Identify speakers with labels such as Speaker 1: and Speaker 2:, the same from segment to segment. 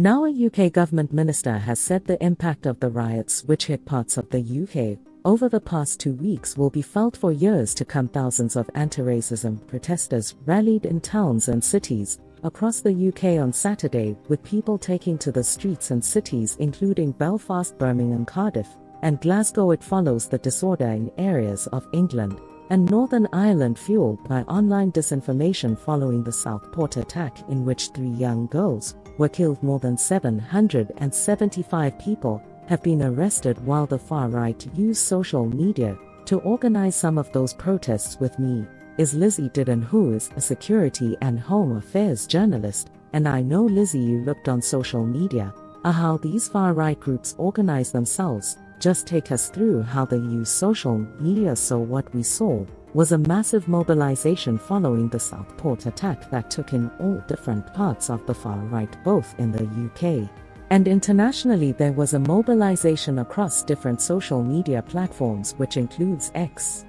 Speaker 1: Now a UK government minister has said the impact of the riots which hit parts of the UK over the past 2 weeks will be felt for years to come. Thousands of anti-racism protesters rallied in towns and cities across the UK on Saturday, with people taking to the streets in cities including Belfast, Birmingham, Cardiff, and Glasgow. It follows the disorder in areas of England and Northern Ireland fueled by online disinformation following the Southport attack, in which 3 young girls were killed. More than 775 people have been arrested, while the far-right use social media to organize some of those protests. With me is Lizzie Didden, who is a security and home affairs journalist, and I know, Lizzie, you looked on social media how these far-right groups organize themselves. Just take us through how they use social media. So what we saw was a massive mobilization following the Southport attack that took in all different parts of the far right, both in the UK and internationally. There was a mobilization across different social media platforms, which includes X,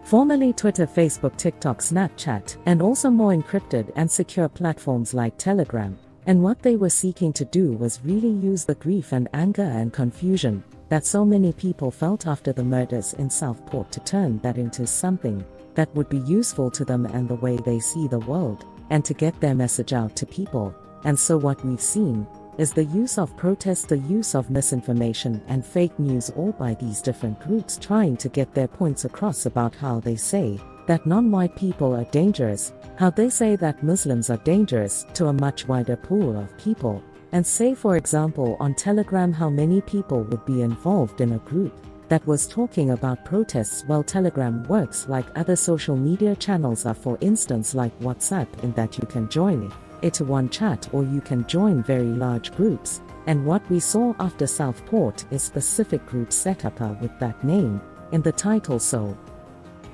Speaker 1: formerly Twitter, Facebook, TikTok, Snapchat, and also more encrypted and secure platforms like Telegram. And what they were seeking to do was really use the grief and anger and confusion that so many people felt after the murders in Southport to turn that into something that would be useful to them and the way they see the world, and to get their message out to people. And so what we've seen is the use of protest, the use of misinformation and fake news, all by these different groups trying to get their points across about how they say that non-white people are dangerous, how they say that Muslims are dangerous to a much wider pool of people, and say, for example, on Telegram how many people would be involved in a group that was talking about protests. Well, Telegram works like other social media channels are, for instance like WhatsApp, in that you can join it to one chat or you can join very large groups. And what we saw after Southport is specific groups set up with that name in the title so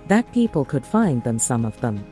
Speaker 1: that people could find them. Some of them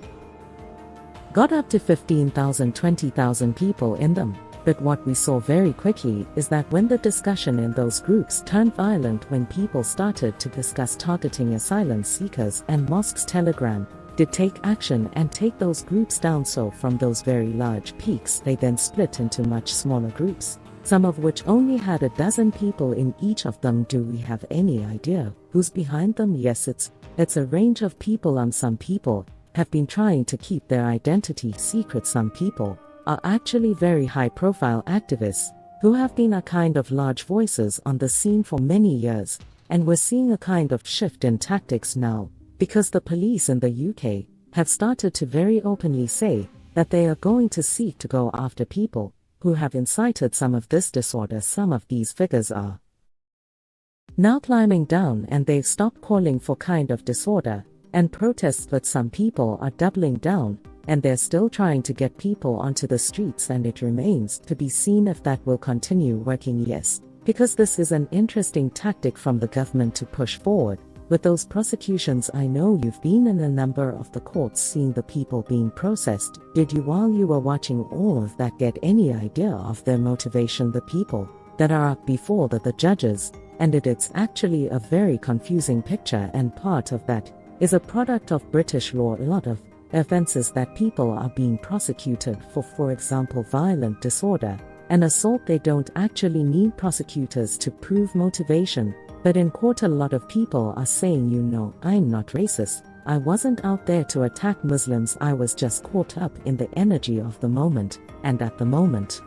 Speaker 1: got up to 15,000, 20,000 people in them. But what we saw very quickly is that when the discussion in those groups turned violent, when people started to discuss targeting asylum seekers and mosques, Telegram did take action and take those groups down. So from those very large peaks, they then split into much smaller groups, some of which only had a dozen people in each of them. Do we have any idea who's behind them? Yes, it's a range of people. Some people have been trying to keep their identity secret. Some people are actually very high-profile activists who have been a kind of large voices on the scene for many years, and we're seeing a kind of shift in tactics now, because the police in the UK have started to very openly say that they are going to seek to go after people who have incited some of this disorder. Some of these figures are now climbing down, and they've stopped calling for kind of disorder and protests, but some people are doubling down, and they're still trying to get people onto the streets, and it remains to be seen if that will continue working. Yes, because this is an interesting tactic from the government to push forward with those prosecutions. I know you've been in a number of the courts seeing the people being processed. Did you, while you were watching all of that, get any idea of their motivation? The people that are up before the judges, and it's actually a very confusing picture, and part of that is a product of British law. A lot of offenses that people are being prosecuted for example, violent disorder and assault, they don't actually need prosecutors to prove motivation. But in court, a lot of people are saying, you know, I'm not racist. I wasn't out there to attack Muslims. I was just caught up in the energy of the moment. And at the moment,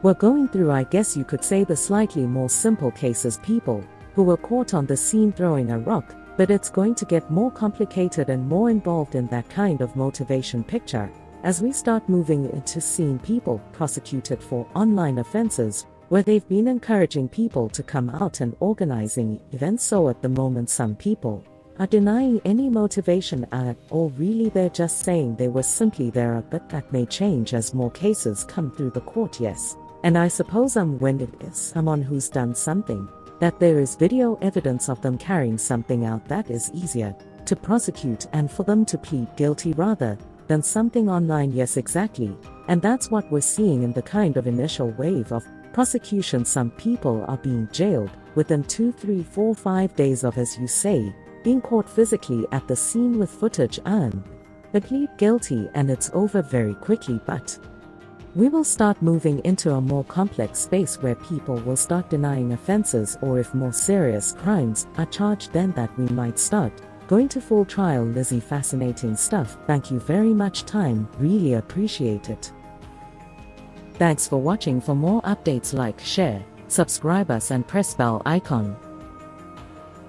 Speaker 1: we're going through, I guess you could say, the slightly more simple cases, people who were caught on the scene throwing a rock. But it's going to get more complicated and more involved in that kind of motivation picture as we start moving into seeing people prosecuted for online offenses where they've been encouraging people to come out and organizing events. So at the moment, some people are denying any motivation at all. Really, they're just saying they were simply there, but that may change as more cases come through the court. Yes, and I suppose when it is someone who's done something that there is video evidence of them carrying something out, that is easier to prosecute and for them to plead guilty rather than something online. Yes, exactly. And that's what we're seeing in the kind of initial wave of prosecution. Some people are being jailed within 2, 3, 4, 5 days of, as you say, being caught physically at the scene with footage, and they plead guilty and it's over very quickly. But We will start moving into a more complex space where people will start denying offenses, or if more serious crimes are charged, then that we might start going to full trial. Lizzie, fascinating stuff. Thank you very much, time. Really appreciate it. Thanks for watching. For more updates, like, share, subscribe us and press bell icon.